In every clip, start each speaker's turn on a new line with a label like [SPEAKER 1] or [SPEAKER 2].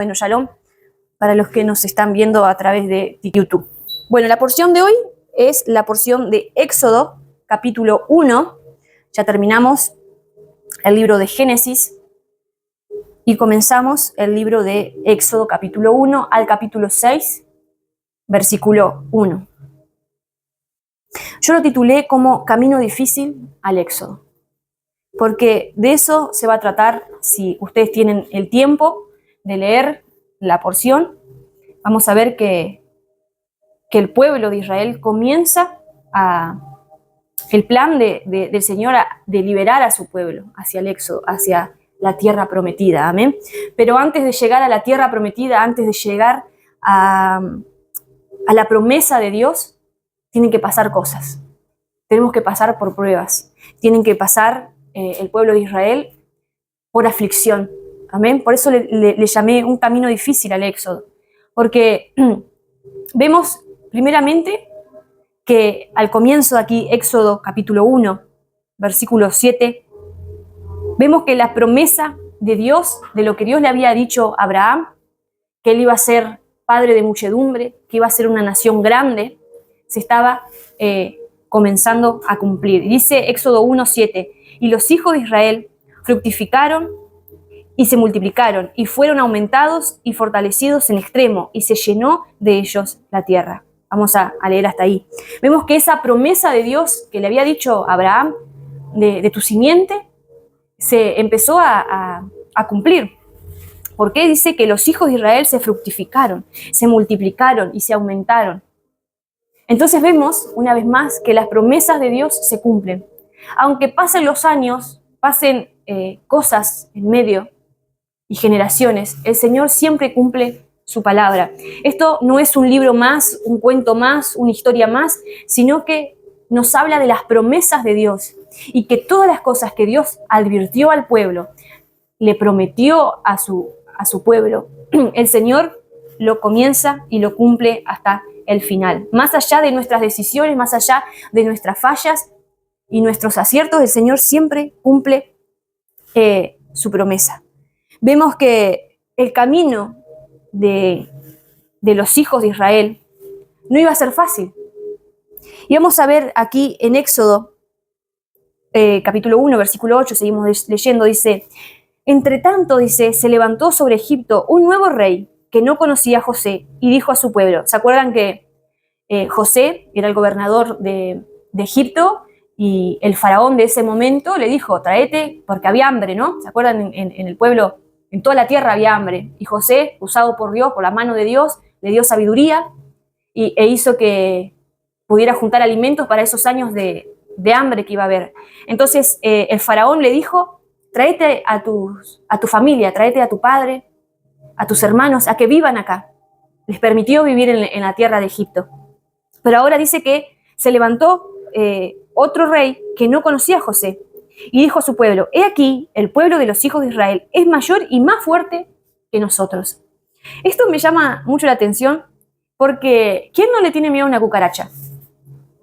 [SPEAKER 1] Bueno, Shalom, para los que nos están viendo a través de YouTube. Bueno, la porción de hoy es la porción de Éxodo, capítulo 1. Ya terminamos el libro de Génesis y comenzamos el libro de Éxodo, capítulo 1 al capítulo 6, versículo 1. Yo lo titulé como Camino difícil al Éxodo, porque de eso se va a tratar. Si ustedes tienen el tiempo de leer la porción, vamos a ver que el pueblo de Israel comienza el plan del Señor de liberar a su pueblo hacia el Éxodo, hacia la tierra prometida, amén. Pero antes de llegar a la tierra prometida, antes de llegar a la promesa de Dios, tienen que pasar cosas. Tenemos que pasar por pruebas. Tienen que pasar el pueblo de Israel por aflicción, amén. Por eso le llamé un camino difícil al Éxodo, porque vemos primeramente que al comienzo de aquí, Éxodo capítulo 1, versículo 7, vemos que la promesa de Dios, de lo que Dios le había dicho a Abraham, que él iba a ser padre de muchedumbre, que iba a ser una nación grande, se estaba comenzando a cumplir. Dice Éxodo 1, 7, y los hijos de Israel fructificaron y se multiplicaron, y fueron aumentados y fortalecidos en extremo, y se llenó de ellos la tierra. Vamos a leer hasta ahí. Vemos que esa promesa de Dios que le había dicho a Abraham, de tu simiente, se empezó a cumplir. ¿Por qué? Dice que los hijos de Israel se fructificaron, se multiplicaron y se aumentaron. Entonces vemos, una vez más, que las promesas de Dios se cumplen. Aunque pasen los años, pasen cosas en medio, y generaciones, el Señor siempre cumple su palabra. Esto no es un libro más, un cuento más, una historia más, sino que nos habla de las promesas de Dios y que todas las cosas que Dios advirtió al pueblo, le prometió a su pueblo, el Señor lo comienza y lo cumple hasta el final. Más allá de nuestras decisiones, más allá de nuestras fallas y nuestros aciertos, el Señor siempre cumple su promesa. Vemos que el camino de los hijos de Israel no iba a ser fácil. Y vamos a ver aquí en Éxodo, capítulo 1, versículo 8, seguimos leyendo, dice, entre tanto, dice, se levantó sobre Egipto un nuevo rey que no conocía a José y dijo a su pueblo, ¿se acuerdan que José era el gobernador de Egipto? Y el faraón de ese momento le dijo, tráete, porque había hambre, ¿no? ¿Se acuerdan? En el pueblo, en toda la tierra había hambre. Y José, usado por Dios, por la mano de Dios, le dio sabiduría e hizo que pudiera juntar alimentos para esos años de hambre que iba a haber. Entonces el faraón le dijo, tráete a tu familia, tráete a tu padre, a tus hermanos, a que vivan acá. Les permitió vivir en la tierra de Egipto. Pero ahora dice que se levantó otro rey que no conocía a José y dijo a su pueblo, he aquí, el pueblo de los hijos de Israel es mayor y más fuerte que nosotros. Esto me llama mucho la atención porque ¿quién no le tiene miedo a una cucaracha?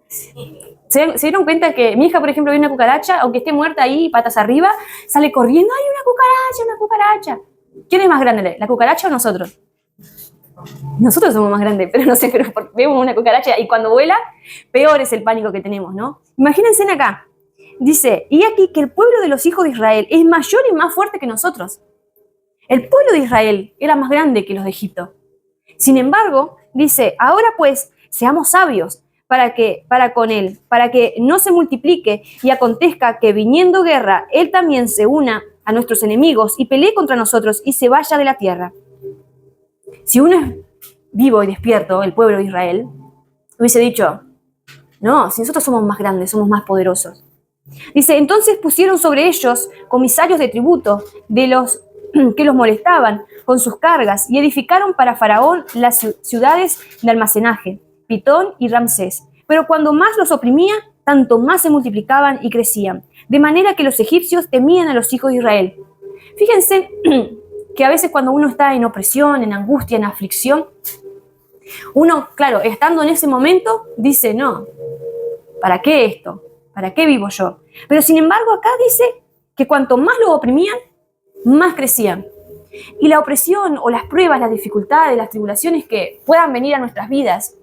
[SPEAKER 1] ¿Se dieron cuenta que mi hija, por ejemplo, ve una cucaracha, aunque esté muerta ahí, patas arriba, sale corriendo, ¡ay, una cucaracha! ¿Quién es más grande, la cucaracha o nosotros? Nosotros somos más grandes, pero no sé, pero vemos una cucaracha y cuando vuela, peor es el pánico que tenemos, ¿no? Imagínense acá, dice, y aquí que el pueblo de los hijos de Israel es mayor y más fuerte que nosotros. El pueblo de Israel era más grande que los de Egipto. Sin embargo, dice, ahora pues, seamos sabios para con él, para que no se multiplique y acontezca que viniendo guerra, él también se una a nuestros enemigos y pelee contra nosotros y se vaya de la tierra. Si uno es vivo y despierto, el pueblo de Israel, hubiese dicho, no, si nosotros somos más grandes, somos más poderosos. Dice, entonces pusieron sobre ellos comisarios de tributo de los que los molestaban con sus cargas y edificaron para Faraón las ciudades de almacenaje, Pitón y Ramsés. Pero cuando más los oprimía, tanto más se multiplicaban y crecían, de manera que los egipcios temían a los hijos de Israel. Fíjense que a veces cuando uno está en opresión, en angustia, en aflicción, uno, claro, estando en ese momento, dice, no, ¿para qué esto? ¿Para qué vivo yo? Pero sin embargo acá dice que cuanto más lo oprimían, más crecían. Y la opresión o las pruebas, las dificultades, las tribulaciones que puedan venir a nuestras vidas,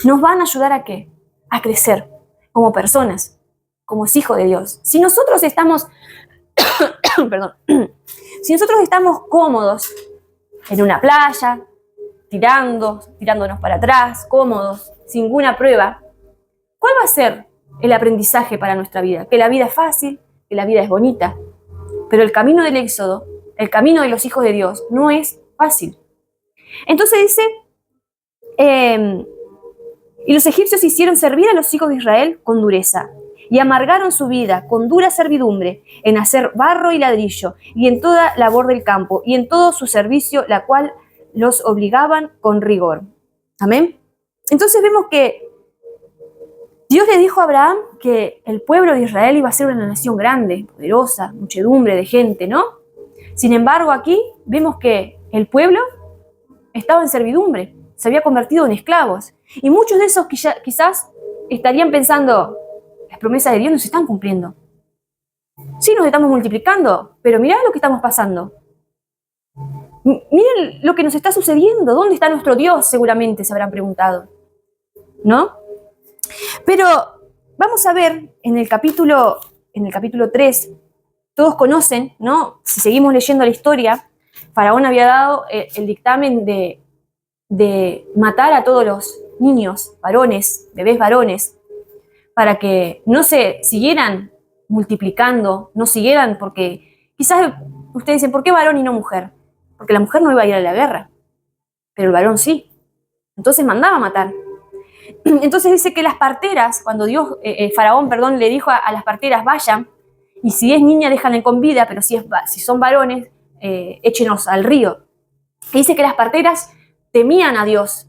[SPEAKER 1] nos van a ayudar ¿a qué? A crecer como personas, como hijos de Dios. Si nosotros estamos, perdón, si nosotros estamos cómodos en una playa, tirándonos para atrás, cómodos, sin ninguna prueba, ¿cuál va a ser el aprendizaje para nuestra vida? Que la vida es fácil, que la vida es bonita, pero el camino del Éxodo, el camino de los hijos de Dios, no es fácil. Entonces dice, y los egipcios hicieron servir a los hijos de Israel con dureza, y amargaron su vida con dura servidumbre en hacer barro y ladrillo, y en toda labor del campo, y en todo su servicio, la cual los obligaban con rigor. Amén. Entonces vemos que Dios le dijo a Abraham que el pueblo de Israel iba a ser una nación grande, poderosa, muchedumbre de gente, ¿no? Sin embargo, aquí vemos que el pueblo estaba en servidumbre, se había convertido en esclavos. Y muchos de esos quizás estarían pensando, las promesas de Dios no se están cumpliendo. Sí, nos estamos multiplicando, pero mirá lo que estamos pasando. Miren lo que nos está sucediendo. ¿Dónde está nuestro Dios? Seguramente se habrán preguntado, ¿no? Pero vamos a ver en el capítulo 3, todos conocen, ¿no? Si seguimos leyendo la historia, Faraón había dado el dictamen de matar a todos los niños, varones, bebés varones, para que no se siguieran multiplicando, no siguieran, porque quizás ustedes dicen, ¿por qué varón y no mujer? Porque la mujer no iba a ir a la guerra, pero el varón sí. Entonces mandaba a matar. Entonces dice que las parteras, cuando Faraón, le dijo a las parteras, vayan, y si es niña, déjanla con vida, pero si son varones, échenos al río. Y dice que las parteras temían a Dios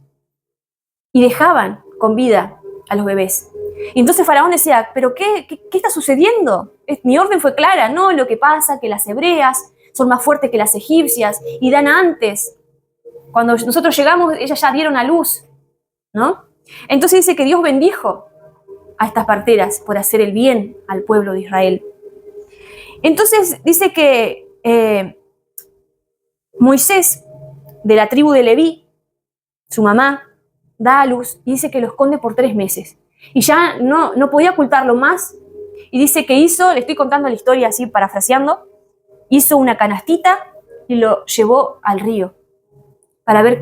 [SPEAKER 1] y dejaban con vida a los bebés. Y entonces Faraón decía, ¿pero qué está sucediendo? Mi orden fue clara, no, lo que pasa que las hebreas son más fuertes que las egipcias y dan antes. Cuando nosotros llegamos, ellas ya dieron a luz, ¿no? Entonces dice que Dios bendijo a estas parteras por hacer el bien al pueblo de Israel. Entonces dice que Moisés, de la tribu de Leví, su mamá, da a luz y dice que lo esconde por 3 meses. Y ya no podía ocultarlo más. Y dice que le estoy contando la historia así parafraseando, hizo una canastita y lo llevó al río para ver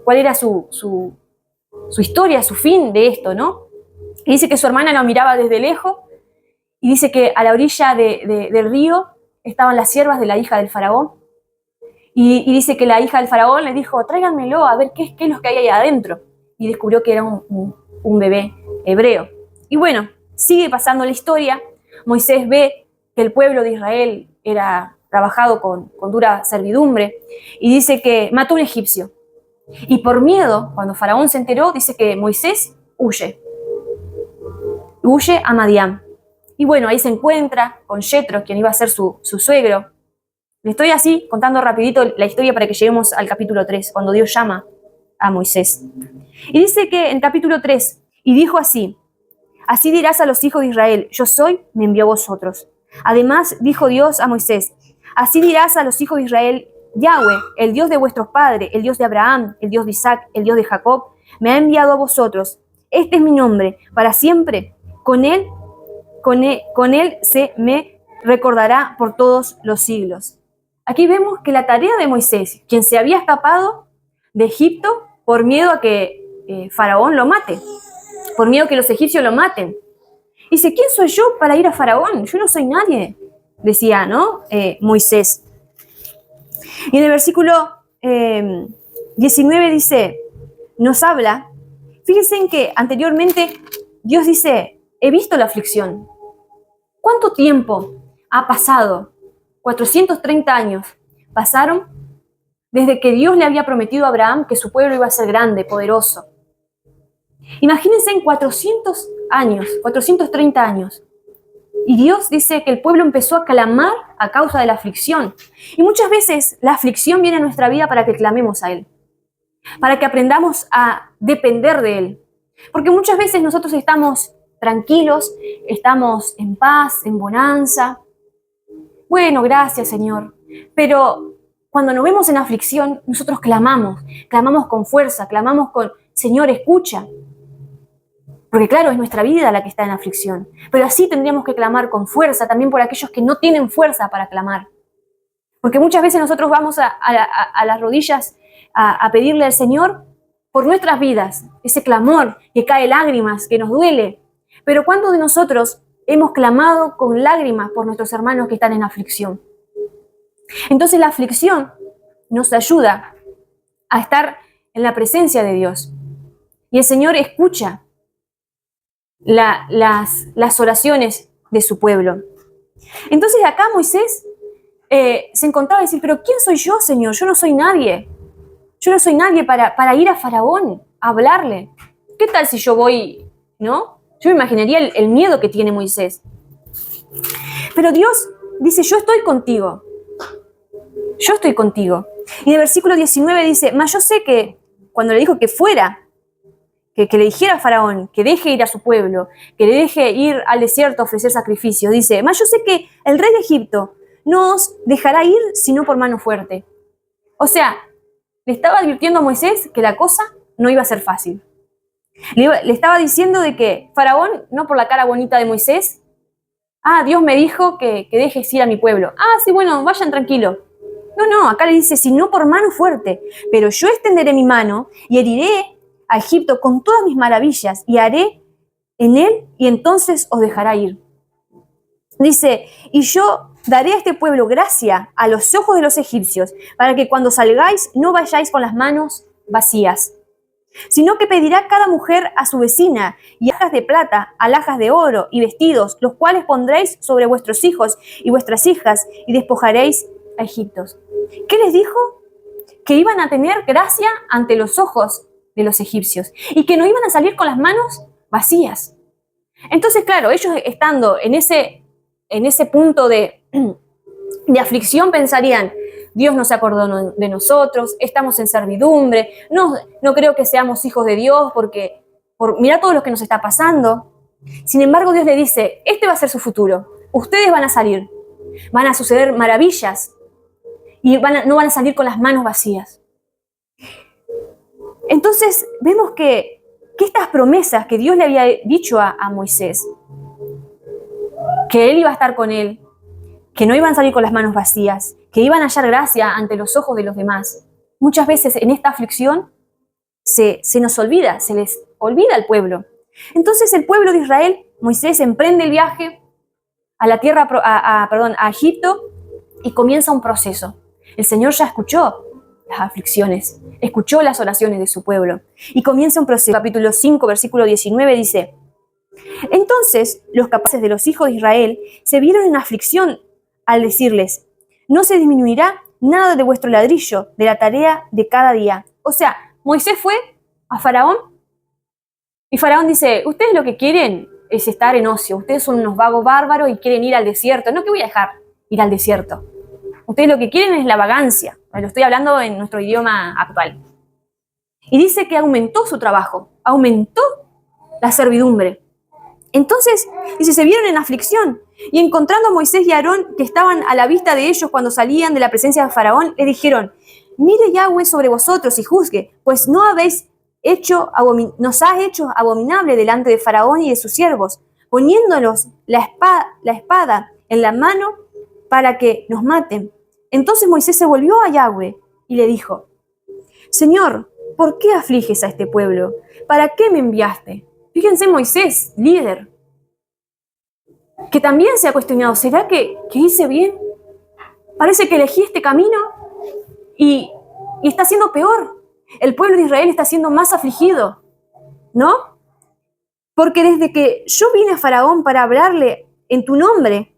[SPEAKER 1] cuál era su historia, su fin de esto, ¿no? Y dice que su hermana lo miraba desde lejos y dice que a la orilla del río estaban las siervas de la hija del faraón y dice que la hija del faraón le dijo, tráiganmelo a ver qué es lo que hay ahí adentro, y descubrió que era un bebé hebreo. Y bueno, sigue pasando la historia. Moisés ve que el pueblo de Israel era trabajado con dura servidumbre y dice que mató a un egipcio. Y por miedo, cuando Faraón se enteró, dice que Moisés huye a Madián. Y bueno, ahí se encuentra con Yetro, quien iba a ser su suegro. Le estoy así contando rapidito la historia para que lleguemos al capítulo 3, cuando Dios llama a Moisés. Y dice que en capítulo 3, y dijo así dirás a los hijos de Israel, yo soy, me envió a vosotros. Además dijo Dios a Moisés, así dirás a los hijos de Israel, Yahweh, el Dios de vuestros padres, el Dios de Abraham, el Dios de Isaac, el Dios de Jacob, me ha enviado a vosotros. Este es mi nombre, para siempre. Con él se me recordará por todos los siglos. Aquí vemos que la tarea de Moisés, quien se había escapado de Egipto por miedo a que Faraón lo mate, por miedo a que los egipcios lo maten. Dice, ¿quién soy yo para ir a Faraón? Yo no soy nadie, decía, ¿no? Moisés. Y en el versículo 19 dice, nos habla, fíjense en que anteriormente Dios dice, he visto la aflicción. ¿Cuánto tiempo ha pasado? 430 años pasaron desde que Dios le había prometido a Abraham que su pueblo iba a ser grande, poderoso. Imagínense en 430 años. Y Dios dice que el pueblo empezó a clamar a causa de la aflicción. Y muchas veces la aflicción viene a nuestra vida para que clamemos a Él, para que aprendamos a depender de Él. Porque muchas veces nosotros estamos tranquilos, estamos en paz, en bonanza. Bueno, gracias Señor. Pero cuando nos vemos en aflicción, nosotros clamamos con fuerza, clamamos con, Señor, escucha. Porque claro, es nuestra vida la que está en aflicción. Pero así tendríamos que clamar con fuerza también por aquellos que no tienen fuerza para clamar. Porque muchas veces nosotros vamos a las rodillas a pedirle al Señor por nuestras vidas, ese clamor que cae lágrimas, que nos duele. Pero ¿cuántos de nosotros hemos clamado con lágrimas por nuestros hermanos que están en aflicción? Entonces la aflicción nos ayuda a estar en la presencia de Dios. Y el Señor escucha las oraciones de su pueblo. Entonces acá Moisés se encontraba a decir, pero ¿quién soy yo, Señor? Yo no soy nadie. Yo no soy nadie para ir a Faraón a hablarle. ¿Qué tal si yo voy, no? Yo me imaginaría el miedo que tiene Moisés. Pero Dios dice, yo estoy contigo. Yo estoy contigo. Y en el versículo 19 dice, mas yo sé que cuando le dijo que fuera, que le dijera a Faraón que deje ir a su pueblo, que le deje ir al desierto a ofrecer sacrificios, dice, mas yo sé que el rey de Egipto no os dejará ir sino por mano fuerte. O sea, le estaba advirtiendo a Moisés que la cosa no iba a ser fácil. Le estaba diciendo de que Faraón, no por la cara bonita de Moisés, Dios me dijo que dejes ir a mi pueblo. Sí, bueno, vayan tranquilo. No, acá le dice, sino por mano fuerte, pero yo extenderé mi mano y heriré a Egipto con todas mis maravillas y haré en él y entonces os dejará ir. Dice, y yo daré a este pueblo gracia a los ojos de los egipcios, para que cuando salgáis no vayáis con las manos vacías, sino que pedirá cada mujer a su vecina y alhajas de plata, alhajas de oro y vestidos, los cuales pondréis sobre vuestros hijos y vuestras hijas y despojaréis a Egipto. ¿Qué les dijo? Que iban a tener gracia ante los ojos de los egipcios y que no iban a salir con las manos vacías. Entonces, claro, ellos estando en ese punto de aflicción pensarían, Dios no se acordó de nosotros, estamos en servidumbre, no creo que seamos hijos de Dios porque mira todo lo que nos está pasando. Sin embargo, Dios le dice, este va a ser su futuro, ustedes van a salir, van a suceder maravillas y no van a salir con las manos vacías. Entonces vemos que estas promesas que Dios le había dicho a Moisés, que él iba a estar con él, que no iban a salir con las manos vacías, que iban a hallar gracia ante los ojos de los demás. Muchas veces en esta aflicción se nos olvida, se les olvida al pueblo. Entonces el pueblo de Israel, Moisés emprende el viaje a la tierra, a Egipto y comienza un proceso. El Señor ya escuchó las aflicciones, escuchó las oraciones de su pueblo y comienza un proceso. Capítulo 5, versículo 19 dice, entonces los capaces de los hijos de Israel se vieron en aflicción al decirles, no se disminuirá nada de vuestro ladrillo, de la tarea de cada día. O sea, Moisés fue a Faraón y Faraón dice, ustedes lo que quieren es estar en ocio, ustedes son unos vagos bárbaros y quieren ir al desierto. No, que voy a dejar ir al desierto. Ustedes lo que quieren es la vagancia. Lo estoy hablando en nuestro idioma actual. Y dice que aumentó su trabajo, aumentó la servidumbre. Entonces, dice, se vieron en aflicción y encontrando a Moisés y Aarón que estaban a la vista de ellos cuando salían de la presencia de Faraón, le dijeron, mire Yahweh sobre vosotros y juzgue, pues nos ha hecho abominable delante de Faraón y de sus siervos, poniéndonos la espada en la mano para que nos maten. Entonces Moisés se volvió a Yahweh y le dijo, Señor, ¿por qué afliges a este pueblo? ¿Para qué me enviaste? Fíjense Moisés, líder, que también se ha cuestionado, ¿será que hice bien? Parece que elegí este camino y está siendo peor. El pueblo de Israel está siendo más afligido, ¿no? Porque desde que yo vine a Faraón para hablarle en tu nombre,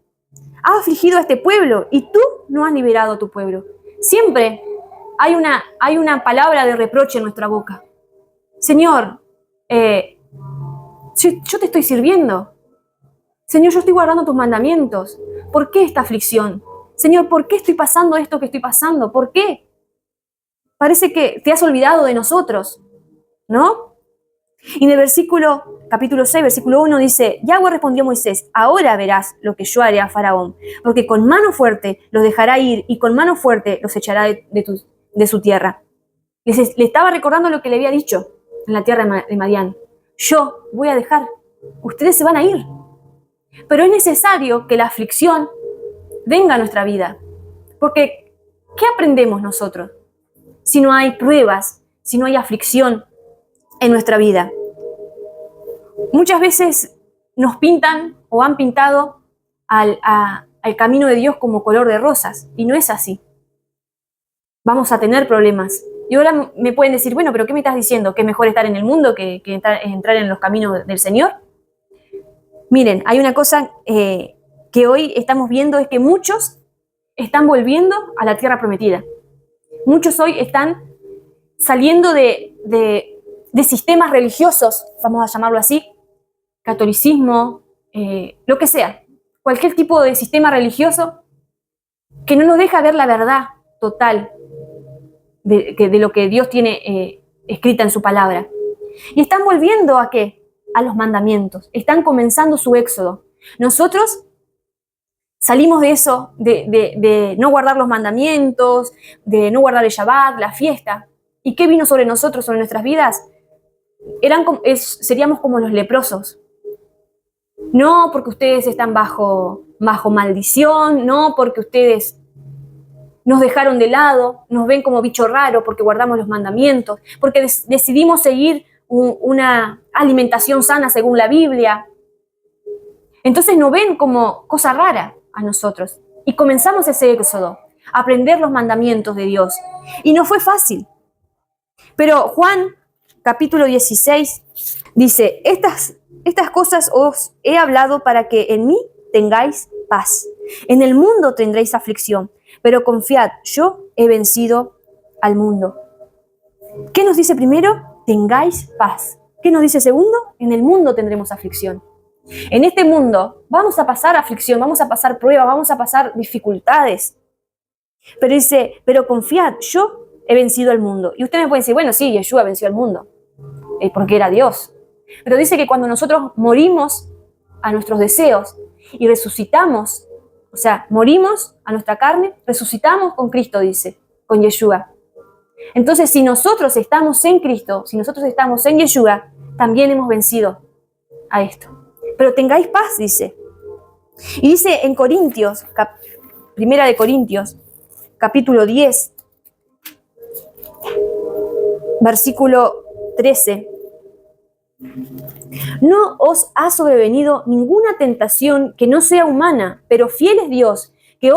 [SPEAKER 1] has afligido a este pueblo y tú no has liberado a tu pueblo. Siempre hay una palabra de reproche en nuestra boca. Señor, yo te estoy sirviendo. Señor, yo estoy guardando tus mandamientos. ¿Por qué esta aflicción? Señor, ¿por qué estoy pasando esto que estoy pasando? ¿Por qué? Parece que te has olvidado de nosotros, ¿no? Y en el capítulo 6, versículo 1 dice, Yahweh respondió a Moisés, ahora verás lo que yo haré a Faraón, porque con mano fuerte los dejará ir y con mano fuerte los echará de su tierra. Le estaba recordando lo que le había dicho en la tierra de Madián. Yo voy a dejar, ustedes se van a ir. Pero es necesario que la aflicción venga a nuestra vida. Porque, ¿qué aprendemos nosotros si no hay pruebas, si no hay aflicción en nuestra vida? Muchas veces nos pintan o han pintado al camino de Dios como color de rosas, y no es así. Vamos a tener problemas. Y ahora me pueden decir, bueno, pero ¿qué me estás diciendo? ¿Que es mejor estar en el mundo que entrar en los caminos del Señor? Miren, hay una cosa que hoy estamos viendo, es que muchos están volviendo a la tierra prometida. Muchos hoy están saliendo de sistemas religiosos, vamos a llamarlo así, catolicismo, lo que sea, cualquier tipo de sistema religioso que no nos deja ver la verdad total de lo que Dios tiene escrita en su palabra. Y están volviendo ¿a qué? A los mandamientos. Están comenzando su éxodo. Nosotros salimos de eso, de no guardar los mandamientos, de no guardar el Shabbat, la fiesta. ¿Y qué vino sobre nosotros, sobre nuestras vidas? Seríamos como los leprosos. No porque ustedes están bajo maldición, no porque ustedes nos dejaron de lado, nos ven como bicho raro porque guardamos los mandamientos, porque decidimos seguir una alimentación sana según la Biblia. Entonces nos ven como cosa rara a nosotros. Y comenzamos ese éxodo, a aprender los mandamientos de Dios. Y no fue fácil. Pero Juan, capítulo 16, dice, estas cosas os he hablado para que en mí tengáis paz. En el mundo tendréis aflicción, pero confiad, yo he vencido al mundo. ¿Qué nos dice primero? Tengáis paz. ¿Qué nos dice segundo? En el mundo tendremos aflicción. En este mundo vamos a pasar aflicción, vamos a pasar pruebas, vamos a pasar dificultades. Pero dice, pero confiad, yo he vencido al mundo. Y ustedes me pueden decir, bueno, sí, Yeshua venció al mundo, porque era Dios. Pero dice que cuando nosotros morimos a nuestros deseos y resucitamos, o sea, morimos a nuestra carne, resucitamos con Cristo, dice, con Yeshua. Entonces, si nosotros estamos en Cristo, si nosotros estamos en Yeshua, también hemos vencido a esto. Pero tengáis paz, dice. Y dice en Corintios, primera de Corintios, capítulo 10, versículo 13. No os ha sobrevenido ninguna tentación que no sea humana, pero fiel es Dios, que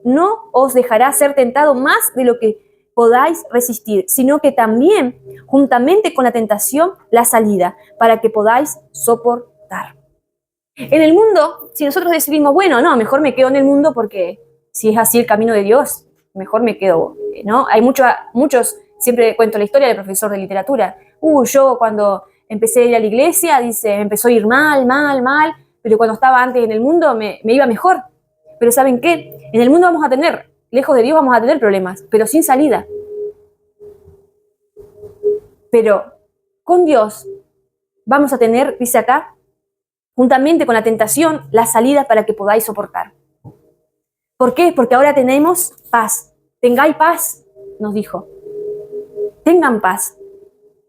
[SPEAKER 1] no os dejará ser tentado más de lo que podáis resistir, sino que también, juntamente con la tentación, la salida, para que podáis soportar. En el mundo, si nosotros decidimos, bueno, no, mejor me quedo en el mundo porque si es así el camino de Dios, mejor me quedo, ¿no? Hay muchos, siempre cuento la historia del profesor de literatura. Yo cuando empecé a ir a la iglesia, dice, me empezó a ir mal, pero cuando estaba antes en el mundo me iba mejor. Pero ¿saben qué? En el mundo vamos a tener, lejos de Dios vamos a tener problemas, pero sin salida. Pero con Dios vamos a tener, dice acá, juntamente con la tentación, la salida para que podáis soportar. ¿Por qué? Porque ahora tenemos paz. Tengáis paz, nos dijo. Tengan paz.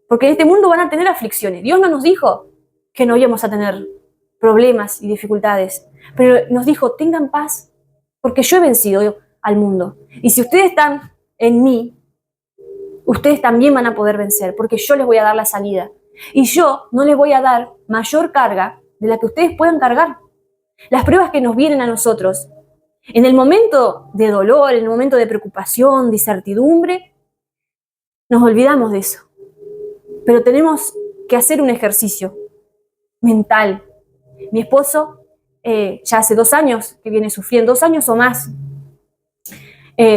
[SPEAKER 1] Porque en este mundo van a tener aflicciones. Dios no nos dijo que no íbamos a tener problemas y dificultades, pero nos dijo, tengan paz, porque yo he vencido al mundo. Y si ustedes están en mí, ustedes también van a poder vencer, porque yo les voy a dar la salida. Y yo no les voy a dar mayor carga de la que ustedes puedan cargar. Las pruebas que nos vienen a nosotros, en el momento de dolor, en el momento de preocupación, de incertidumbre, nos olvidamos de eso. Pero tenemos que hacer un ejercicio mental. Mi esposo ya hace 2 años que viene sufriendo, 2 años o más,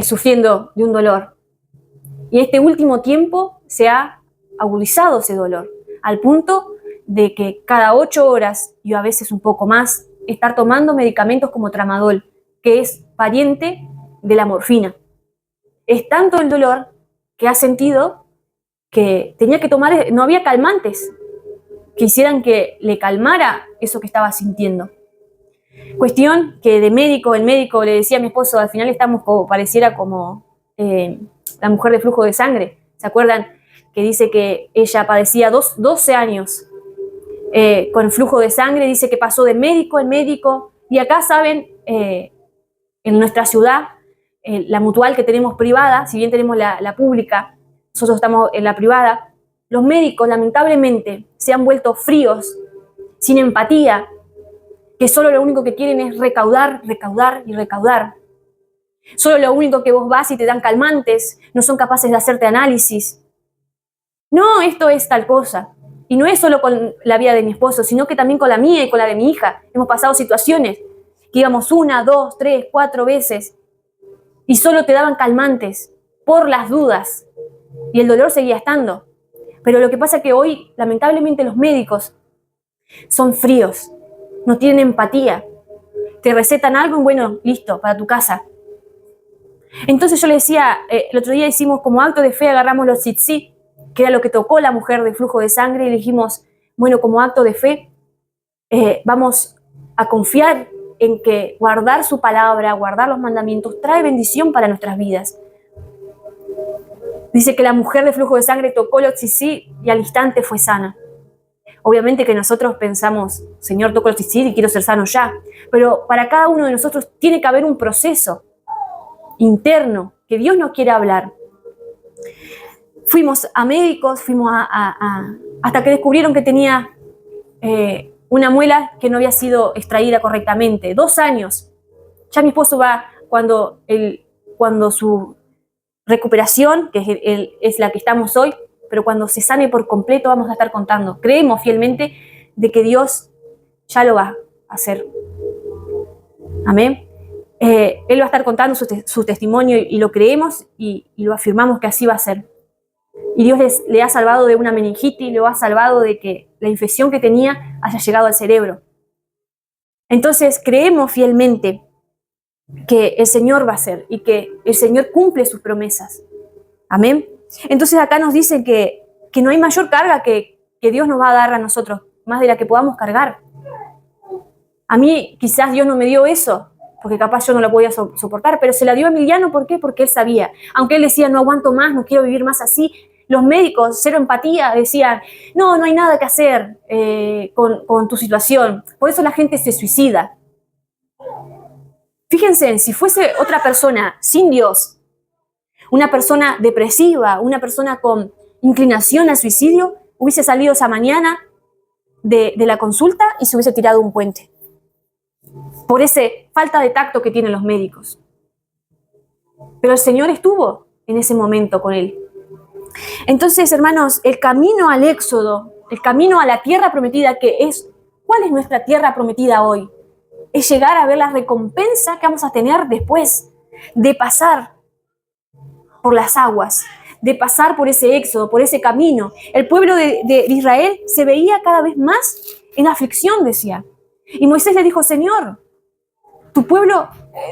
[SPEAKER 1] sufriendo de un dolor. Y este último tiempo se ha agudizado ese dolor, al punto de que cada 8 horas, y a veces un poco más, estar tomando medicamentos como tramadol, que es pariente de la morfina. Es tanto el dolor que ha sentido que tenía que tomar, no había calmantes que hicieran que le calmara eso que estaba sintiendo. Cuestión que el médico le decía a mi esposo, al final estamos como, pareciera como la mujer de flujo de sangre. ¿Se acuerdan? Que dice que ella padecía 12 años con flujo de sangre, dice que pasó de médico en médico. Y acá, saben, en nuestra ciudad, la mutual que tenemos privada, si bien tenemos la pública, nosotros estamos en la privada, los médicos lamentablemente se han vuelto fríos, sin empatía, que solo lo único que quieren es recaudar, recaudar y recaudar. Solo lo único que vos vas y te dan calmantes, no son capaces de hacerte análisis. No, esto es tal cosa. Y no es solo con la vida de mi esposo, sino que también con la mía y con la de mi hija. Hemos pasado situaciones que íbamos 1, 2, 3, 4 veces y solo te daban calmantes por las dudas y el dolor seguía estando. Pero lo que pasa es que hoy, lamentablemente, los médicos son fríos, no tienen empatía. Te recetan algo y bueno, listo, para tu casa. Entonces yo le decía, el otro día hicimos como acto de fe, agarramos los tzitzit, que era lo que tocó la mujer de flujo de sangre, y le dijimos, bueno, como acto de fe, vamos a confiar en que guardar su palabra, guardar los mandamientos, trae bendición para nuestras vidas. Dice que la mujer de flujo de sangre tocó los tzitzit y al instante fue sana. Obviamente que nosotros pensamos, Señor, toco los tzitzit y quiero ser sano ya. Pero para cada uno de nosotros tiene que haber un proceso interno que Dios nos quiere hablar. Fuimos a médicos, hasta que descubrieron que tenía una muela que no había sido extraída correctamente. 2 años. Ya mi esposo va cuando su recuperación, que es la que estamos hoy, pero cuando se sane por completo vamos a estar contando. Creemos fielmente de que Dios ya lo va a hacer. Amén. Él va a estar contando su testimonio y lo creemos y lo afirmamos que así va a ser. Y Dios le ha salvado de una meningitis, lo ha salvado de que la infección que tenía haya llegado al cerebro. Entonces creemos fielmente que el Señor va a hacer y que el Señor cumple sus promesas. Amén. Entonces acá nos dicen que no hay mayor carga que Dios nos va a dar a nosotros, más de la que podamos cargar. A mí quizás Dios no me dio eso, porque capaz yo no lo podía soportar, pero se la dio a Emiliano, ¿por qué? Porque él sabía. Aunque él decía, no aguanto más, no quiero vivir más así, los médicos, cero empatía, decían, no hay nada que hacer con tu situación. Por eso la gente se suicida. Fíjense, si fuese otra persona sin Dios, una persona depresiva, una persona con inclinación al suicidio, hubiese salido esa mañana de la consulta y se hubiese tirado un puente. Por esa falta de tacto que tienen los médicos. Pero el Señor estuvo en ese momento con él. Entonces, hermanos, el camino al éxodo, el camino a la tierra prometida, ¿cuál es nuestra tierra prometida hoy? Es llegar a ver la recompensa que vamos a tener después de pasar por las aguas, de pasar por ese éxodo, por ese camino. El pueblo de Israel se veía cada vez más en aflicción, decía. Y Moisés le dijo, Señor, tu pueblo,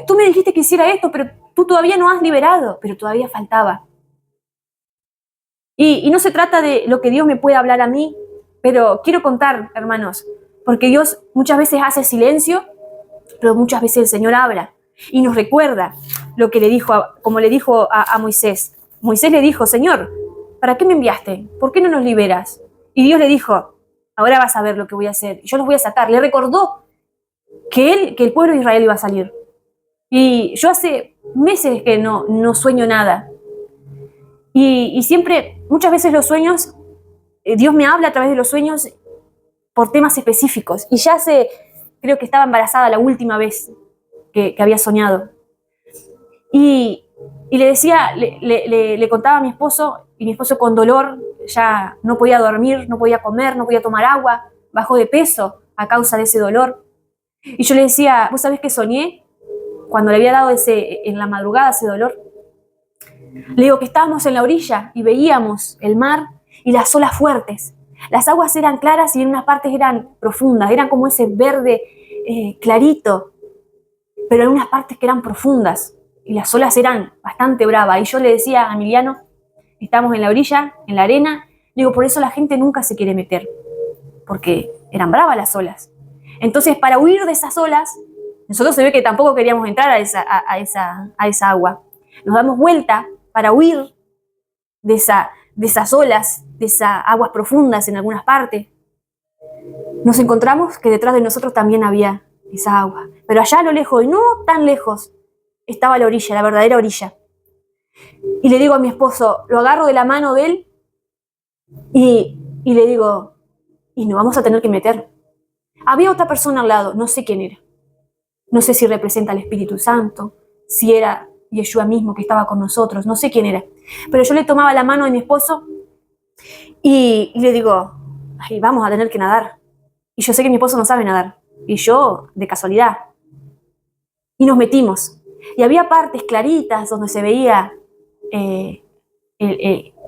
[SPEAKER 1] tú me dijiste que hiciera esto, pero tú todavía no has liberado, pero todavía faltaba. Y no se trata de lo que Dios me pueda hablar a mí, pero quiero contar, hermanos, porque Dios muchas veces hace silencio, pero muchas veces el Señor habla y nos recuerda lo que le dijo, como le dijo a Moisés. Moisés le dijo, Señor, ¿para qué me enviaste? ¿Por qué no nos liberas? Y Dios le dijo, ahora vas a ver lo que voy a hacer. Yo los voy a sacar. Le recordó que el pueblo de Israel iba a salir. Y yo hace meses que no sueño nada. Y siempre, muchas veces los sueños, Dios me habla a través de los sueños por temas específicos. Y ya creo que estaba embarazada la última vez que había soñado. Y le decía, le contaba a mi esposo, y mi esposo con dolor ya no podía dormir, no podía comer, no podía tomar agua, bajó de peso a causa de ese dolor. Y yo le decía, ¿vos sabés qué soñé? Cuando le había dado en la madrugada ese dolor. Le digo que estábamos en la orilla y veíamos el mar y las olas fuertes. Las aguas eran claras y en unas partes eran profundas, eran como ese verde clarito, pero en unas partes que eran profundas y las olas eran bastante bravas. Y yo le decía a Emiliano estamos en la orilla, en la arena. Le digo, por eso la gente nunca se quiere meter, porque eran bravas las olas. Entonces, para huir de esas olas, nosotros se ve que tampoco queríamos entrar a esa agua. Nos damos vuelta para huir de esas olas, de esas aguas profundas en algunas partes. Nos encontramos que detrás de nosotros también había esa agua. Pero allá a lo lejos, y no tan lejos, estaba la orilla, la verdadera orilla. Y le digo a mi esposo, lo agarro de la mano de él y le digo, y nos vamos a tener que meter. Había otra persona al lado, no sé quién era. No sé si representa al Espíritu Santo, si era Yeshua mismo que estaba con nosotros, no sé quién era. Pero yo le tomaba la mano de mi esposo y le digo, ay, vamos a tener que nadar. Y yo sé que mi esposo no sabe nadar, y yo de casualidad. Y nos metimos. Y había partes claritas donde se veía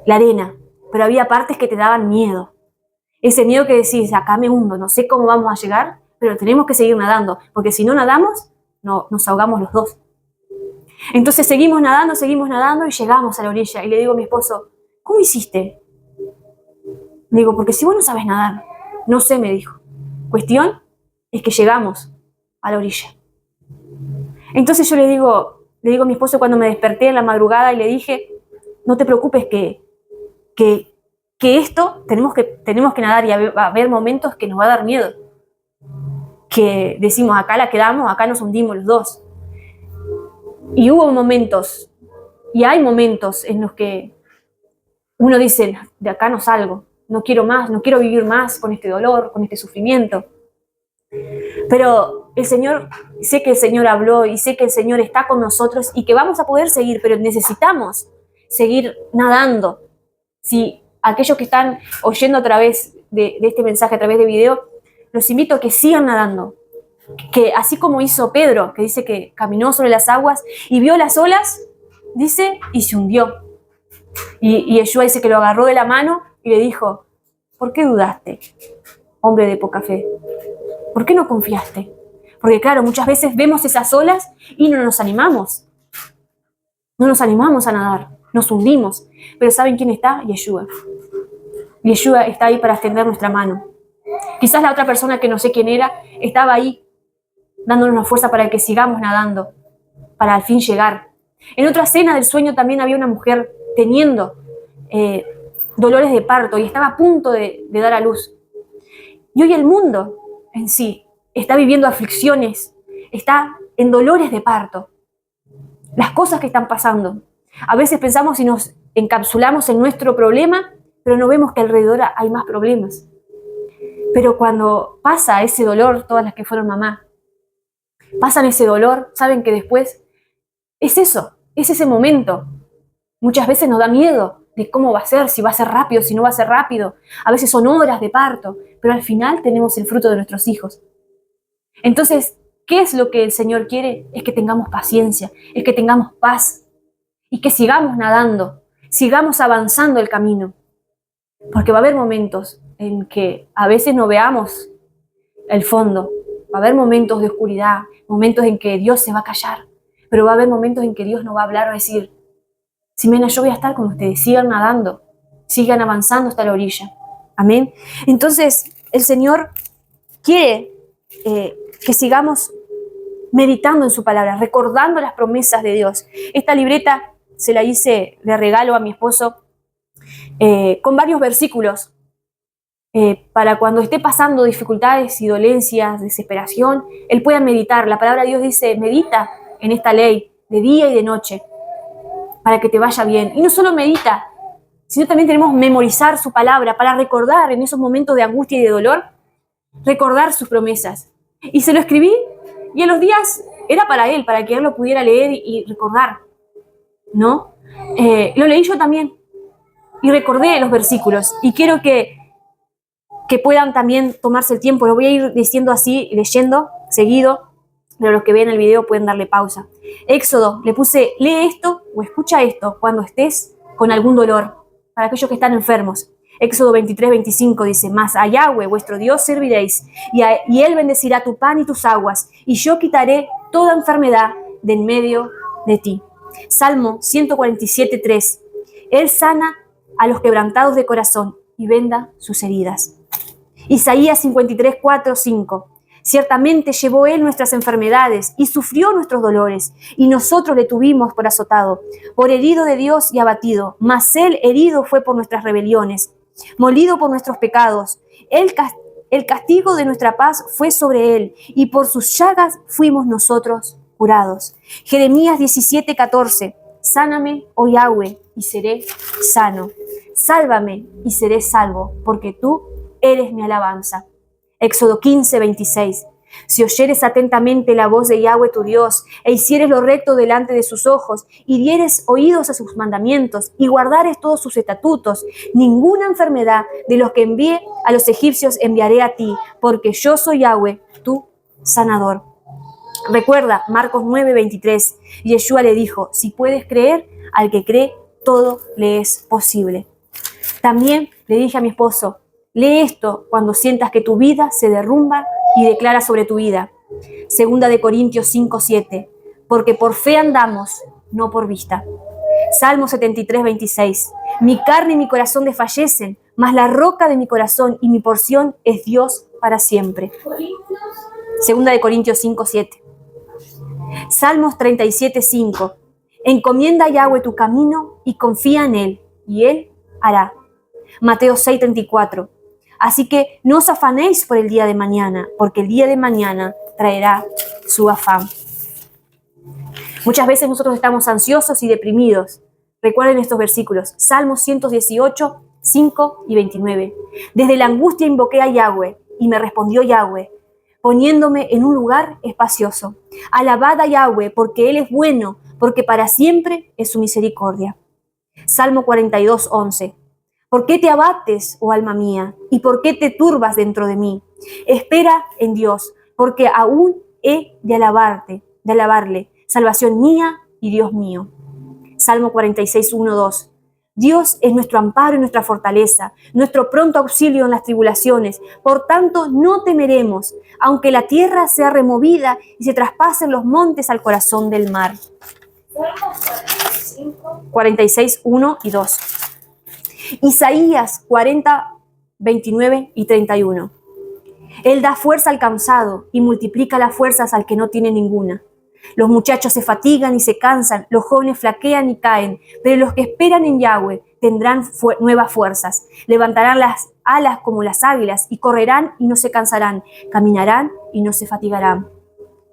[SPEAKER 1] la arena, pero había partes que te daban miedo. Ese miedo que decís, acá me hundo, no sé cómo vamos a llegar, pero tenemos que seguir nadando, porque si no nadamos, nos ahogamos los dos. Entonces seguimos nadando y llegamos a la orilla. Y le digo a mi esposo, ¿cómo hiciste? Le digo, porque si vos no sabes nadar. No sé, me dijo. Cuestión es que llegamos a la orilla. Entonces yo le digo a mi esposo cuando me desperté en la madrugada y le dije, no te preocupes que esto tenemos que nadar y va a haber momentos que nos va a dar miedo. Que decimos, acá la quedamos, acá nos hundimos los dos. Y hubo momentos, y hay momentos en los que uno dice, de acá no salgo, no quiero más, no quiero vivir más con este dolor, con este sufrimiento. Pero sé que el Señor habló y sé que el Señor está con nosotros y que vamos a poder seguir, pero necesitamos seguir nadando. Si aquellos que están oyendo a través de este mensaje, a través de video, los invito a que sigan nadando. Que así como hizo Pedro, que dice que caminó sobre las aguas y vio las olas, dice, y se hundió. Y Yeshua dice que lo agarró de la mano y le dijo, ¿por qué dudaste, hombre de poca fe? ¿Por qué no confiaste? Porque claro, muchas veces vemos esas olas y no nos animamos. No nos animamos a nadar, nos hundimos. Pero ¿saben quién está? Yeshua. Yeshua está ahí para extender nuestra mano. Quizás la otra persona que no sé quién era, estaba ahí dándonos una fuerza para que sigamos nadando, para al fin llegar. En otra escena del sueño también había una mujer teniendo dolores de parto y estaba a punto de dar a luz. Y hoy el mundo en sí está viviendo aflicciones, está en dolores de parto. Las cosas que están pasando. A veces pensamos y nos encapsulamos en nuestro problema, pero no vemos que alrededor hay más problemas. Pero cuando pasa ese dolor, todas las que fueron mamá, pasan ese dolor, saben que después es eso, es ese momento. Muchas veces nos da miedo de cómo va a ser, si va a ser rápido, si no va a ser rápido. A veces son horas de parto, pero al final tenemos el fruto de nuestros hijos. Entonces, ¿qué es lo que el Señor quiere? Es que tengamos paciencia, es que tengamos paz y que sigamos nadando, sigamos avanzando el camino. Porque va a haber momentos en que a veces no veamos el fondo, va a haber momentos de oscuridad, momentos en que Dios se va a callar, pero va a haber momentos en que Dios nos va a hablar, va a decir, Ximena, yo voy a estar con ustedes, sigan nadando, sigan avanzando hasta la orilla. Amén. Entonces, el Señor quiere que sigamos meditando en su palabra, recordando las promesas de Dios. Esta libreta se la hice de regalo a mi esposo con varios versículos para cuando esté pasando dificultades y dolencias, desesperación, él pueda meditar. La palabra de Dios dice, medita en esta ley de día y de noche para que te vaya bien. Y no solo medita, sino también tenemos que memorizar su palabra para recordar en esos momentos de angustia y de dolor, recordar sus promesas. Y se lo escribí y en los días era para él, para que él lo pudiera leer y recordar, ¿no? Lo leí yo también y recordé los versículos y quiero que puedan también tomarse el tiempo. Lo voy a ir diciendo así, leyendo seguido, pero los que ven el video pueden darle pausa. Éxodo, le puse, lee esto o escucha esto cuando estés con algún dolor, para aquellos que están enfermos. Éxodo 23-25 dice, mas a Yahweh vuestro Dios serviréis, y Él bendecirá tu pan y tus aguas, y yo quitaré toda enfermedad de en medio de ti. Salmo 147-3, Él sana a los quebrantados de corazón y venda sus heridas. Isaías 53, 4, 5. Ciertamente llevó él nuestras enfermedades y sufrió nuestros dolores, y nosotros le tuvimos por azotado, por herido de Dios y abatido. Mas él herido fue por nuestras rebeliones, molido por nuestros pecados. El castigo de nuestra paz fue sobre él, y por sus llagas fuimos nosotros curados. Jeremías 17, 14. Sáname, oh Yahweh, y seré sano. Sálvame y seré salvo, porque tú eres mi alabanza. Éxodo 15, 26. Si oyeres atentamente la voz de Yahweh tu Dios, e hicieres lo recto delante de sus ojos, y dieres oídos a sus mandamientos, y guardares todos sus estatutos, ninguna enfermedad de los que envié a los egipcios enviaré a ti, porque yo soy Yahweh, tu sanador. Recuerda Marcos 9, 23. Yeshua le dijo, si puedes creer, al que cree, todo le es posible. También le dije a mi esposo, lee esto cuando sientas que tu vida se derrumba y declara sobre tu vida. Segunda de Corintios 5, 7. Porque por fe andamos, no por vista. Salmo 73, 26. Mi carne y mi corazón desfallecen, mas la roca de mi corazón y mi porción es Dios para siempre. Segunda de Corintios 5, 7. Salmos 37, 5. Encomienda a Yahweh tu camino y confía en Él, y Él hará. Mateo 6, 34. Así que no os afanéis por el día de mañana, porque el día de mañana traerá su afán. Muchas veces nosotros estamos ansiosos y deprimidos. Recuerden estos versículos. Salmos 118, 5 y 29. Desde la angustia invoqué a Yahweh, y me respondió Yahweh, poniéndome en un lugar espacioso. Alabad a Yahweh, porque Él es bueno, porque para siempre es su misericordia. Salmo 42, 11. ¿Por qué te abates, oh alma mía? ¿Y por qué te turbas dentro de mí? Espera en Dios, porque aún he de alabarle, salvación mía y Dios mío. Salmo 46, 1, 2. Dios es nuestro amparo y nuestra fortaleza, nuestro pronto auxilio en las tribulaciones. Por tanto, no temeremos, aunque la tierra sea removida y se traspasen los montes al corazón del mar. 46, 1 y 2. Isaías 40, 29 y 31. Él da fuerza al cansado y multiplica las fuerzas al que no tiene ninguna. Los muchachos se fatigan y se cansan, los jóvenes flaquean y caen, pero los que esperan en Yahweh tendrán nuevas fuerzas. Levantarán las alas como las águilas y correrán y no se cansarán, caminarán y no se fatigarán.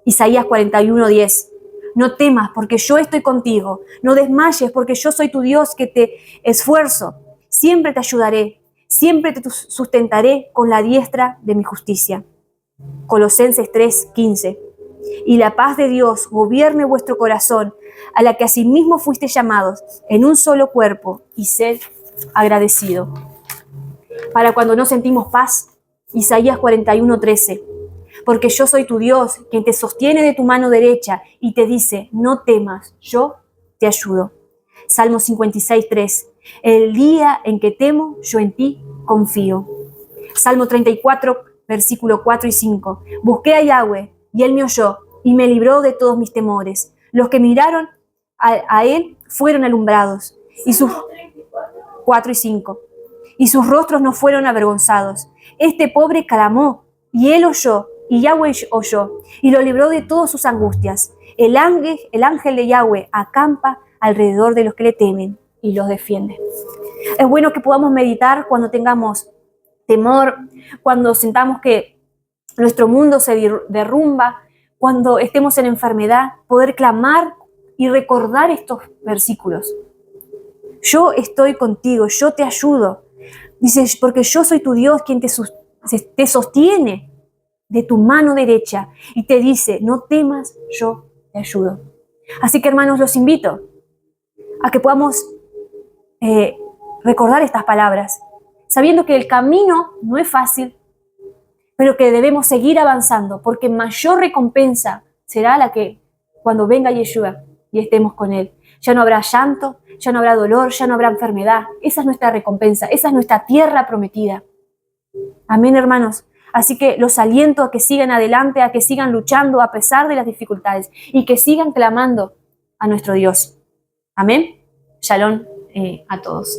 [SPEAKER 1] Isaías 41, 10. No temas porque yo estoy contigo, no desmayes porque yo soy tu Dios que te esfuerzo. Siempre te ayudaré, siempre te sustentaré con la diestra de mi justicia. Colosenses 3, 15. Y la paz de Dios gobierne vuestro corazón, a la que asimismo fuiste llamados en un solo cuerpo, y sed agradecido. Para cuando no sentimos paz, Isaías 41, 13. Porque yo soy tu Dios, quien te sostiene de tu mano derecha y te dice, no temas, yo te ayudo. Salmo 56, 3. El día en que temo, yo en ti confío. Salmo 34, versículo 4 y 5. Busqué a Yahweh, y Él me oyó, y me libró de todos mis temores. Los que miraron a Él fueron alumbrados, y sus 4 y 5. Y sus rostros no fueron avergonzados. Este pobre clamó, y Él oyó, y Yahweh oyó, y lo libró de todas sus angustias. El ángel de Yahweh acampa alrededor de los que le temen y los defiende. Es bueno que podamos meditar cuando tengamos temor, cuando sintamos que nuestro mundo se derrumba, cuando estemos en enfermedad, poder clamar y recordar estos versículos. Yo estoy contigo, yo te ayudo. Dice, porque yo soy tu Dios quien te sostiene de tu mano derecha y te dice, no temas, yo te ayudo. Así que hermanos, los invito a que podamos recordar estas palabras, sabiendo que el camino no es fácil, pero que debemos seguir avanzando, porque mayor recompensa será la que cuando venga Yeshua y estemos con Él. Ya no habrá llanto, ya no habrá dolor, ya no habrá enfermedad. Esa es nuestra recompensa, esa es nuestra tierra prometida. Amén, hermanos. Así que los aliento a que sigan adelante, a que sigan luchando a pesar de las dificultades y que sigan clamando a nuestro Dios. Amén. Shalom a todos.